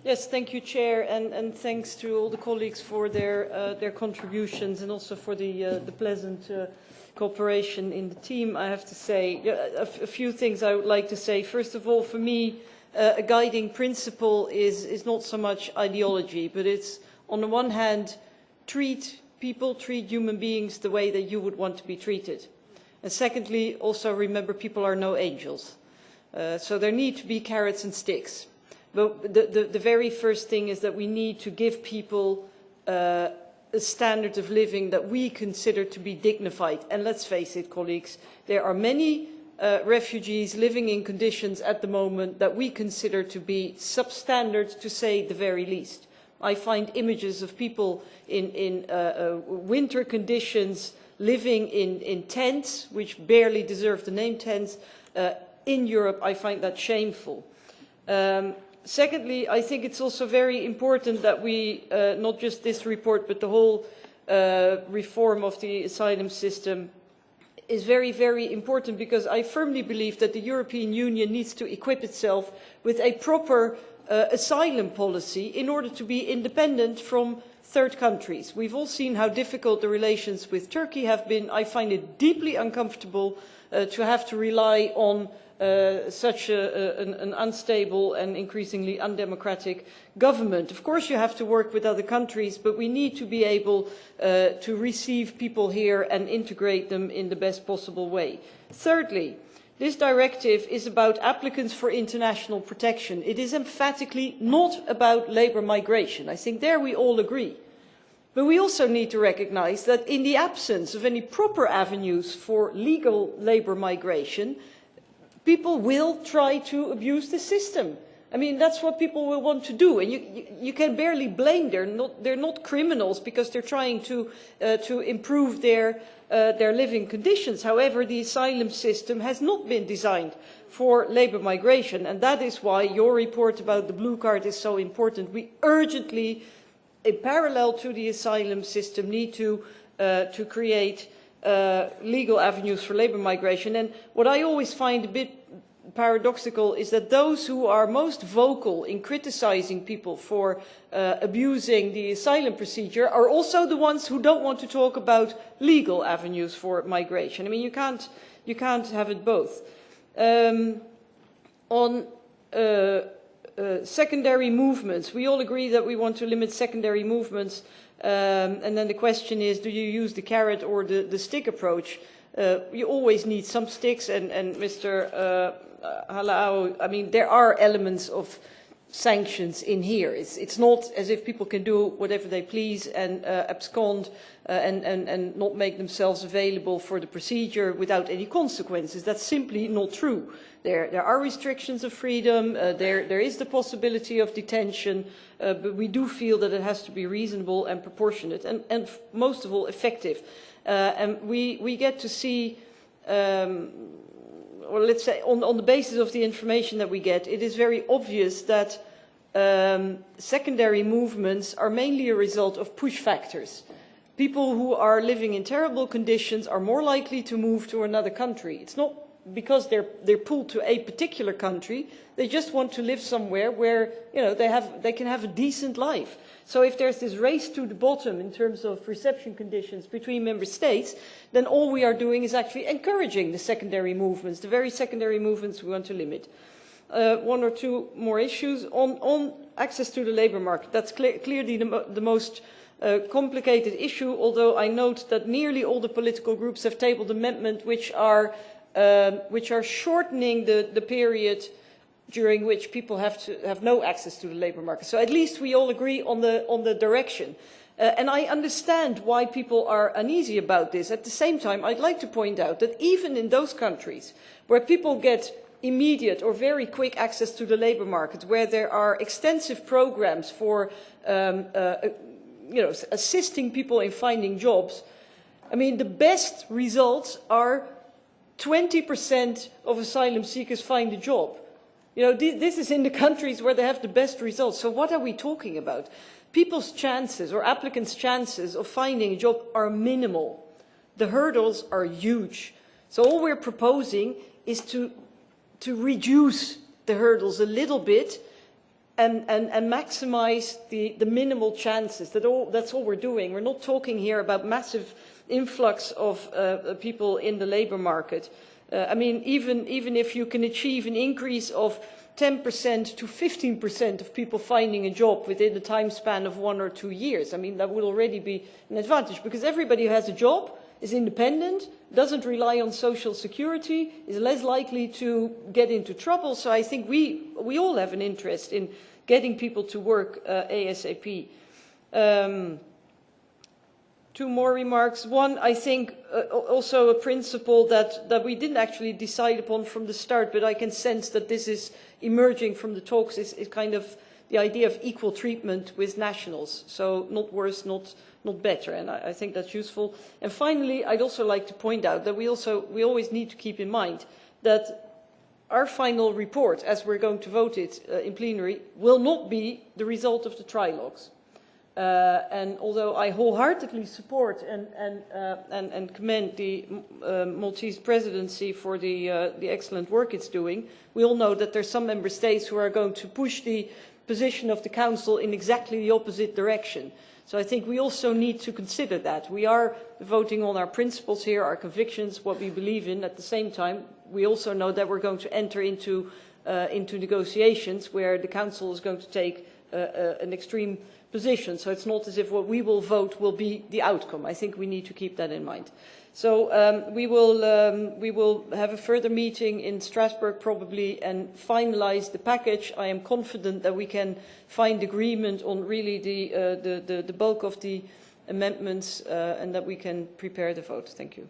Yes, thank you, Chair, and thanks to all the colleagues for their contributions and also for the pleasant cooperation in the team. I have to say a few things I would like to say. First of all, for me, a guiding principle is not so much ideology, but it's, on the one hand, treat people, treat human beings the way that you would want to be treated. And secondly, also remember people are no angels. So there need to be carrots and sticks. But the very first thing is that we need to give people a standard of living that we consider to be dignified. And let's face it, colleagues, there are many refugees living in conditions at the moment that we consider to be substandard, to say the very least. I find images of people in winter conditions living in tents, which barely deserve the name tents, in Europe. I find that shameful. Secondly, I think it's also very important that we, not just this report, but the whole reform of the asylum system is very, very important, because I firmly believe that the European Union needs to equip itself with a proper asylum policy in order to be independent from third countries. We've all seen how difficult the relations with Turkey have been. I find it deeply uncomfortable to have to rely on such an unstable and increasingly undemocratic government. Of course you have to work with other countries, but we need to be able to receive people here and integrate them in the best possible way. Thirdly, this directive is about applicants for international protection. It is emphatically not about labour migration. I think there we all agree. But we also need to recognise that in the absence of any proper avenues for legal labour migration, people will try to abuse the system. I mean, that's what people will want to do, and you can barely blame them. They're not criminals because they're trying to improve their living conditions. However, the asylum system has not been designed for labour migration, and that is why your report about the blue card is so important. We urgently, in parallel to the asylum system, need to create legal avenues for labour migration. And what I always find a bit paradoxical is that those who are most vocal in criticising people for abusing the asylum procedure are also the ones who don't want to talk about legal avenues for migration. I mean, you can't have it both. On secondary movements, we all agree that we want to limit secondary movements. And then the question is, do you use the carrot or the stick approach? You always need some sticks, and Mr. Halao, I mean, there are elements of sanctions in here. It's not as if people can do whatever they please and abscond and not make themselves available for the procedure without any consequences. That's simply not true. There are restrictions of freedom, there is the possibility of detention, but we do feel that it has to be reasonable and proportionate and most of all effective. And we get to see, or let's say on the basis of the information that we get, it is very obvious that secondary movements are mainly a result of push factors. People who are living in terrible conditions are more likely to move to another country. It's not because they're pulled to a particular country. They just want to live somewhere where, you know, they can have a decent life. So if there's this race to the bottom in terms of reception conditions between member states, then all we are doing is actually encouraging the secondary movements, the very secondary movements we want to limit. One or two more issues on access to the labour market. That's clearly the most complicated issue, although I note that nearly all the political groups have tabled amendments which are shortening the period during which people have no access to the labour market. So at least we all agree on the direction. And I understand why people are uneasy about this. At the same time, I'd like to point out that even in those countries where people get immediate or very quick access to the labour market, where there are extensive programs for assisting people in finding jobs, I mean, the best results are 20% of asylum seekers find a job. You know, this is in the countries where they have the best results. So what are we talking about? People's chances or applicants' chances of finding a job are minimal. The hurdles are huge. So all we're proposing is to reduce the hurdles a little bit and maximise the minimal chances. That's all we're doing. We're not talking here about massive influx of people in the labour market. I mean, even if you can achieve an increase of 10% to 15% of people finding a job within a time span of 1 or 2 years, I mean, that would already be an advantage, because everybody who has a job is independent, doesn't rely on social security, is less likely to get into trouble. So I think we all have an interest in getting people to work ASAP. 2 more remarks. One, I think also a principle that we didn't actually decide upon from the start, but I can sense that this is emerging from the talks, is kind of the idea of equal treatment with nationals. So not worse, not better, and I think that's useful. And finally, I'd also like to point out that we always need to keep in mind that our final report, as we're going to vote it in plenary, will not be the result of the trilogues. And although I wholeheartedly support and commend the Maltese presidency for the excellent work it's doing, we all know that there are some member states who are going to push the position of the Council in exactly the opposite direction. So I think we also need to consider that. We are voting on our principles here, our convictions, what we believe in. At the same time, we also know that we're going to enter into negotiations where the Council is going to take an extreme position. So it's not as if what we will vote will be the outcome. I think we need to keep that in mind. So we will have a further meeting in Strasbourg probably and finalise the package. I am confident that we can find agreement on really the bulk of the amendments and that we can prepare the vote. Thank you.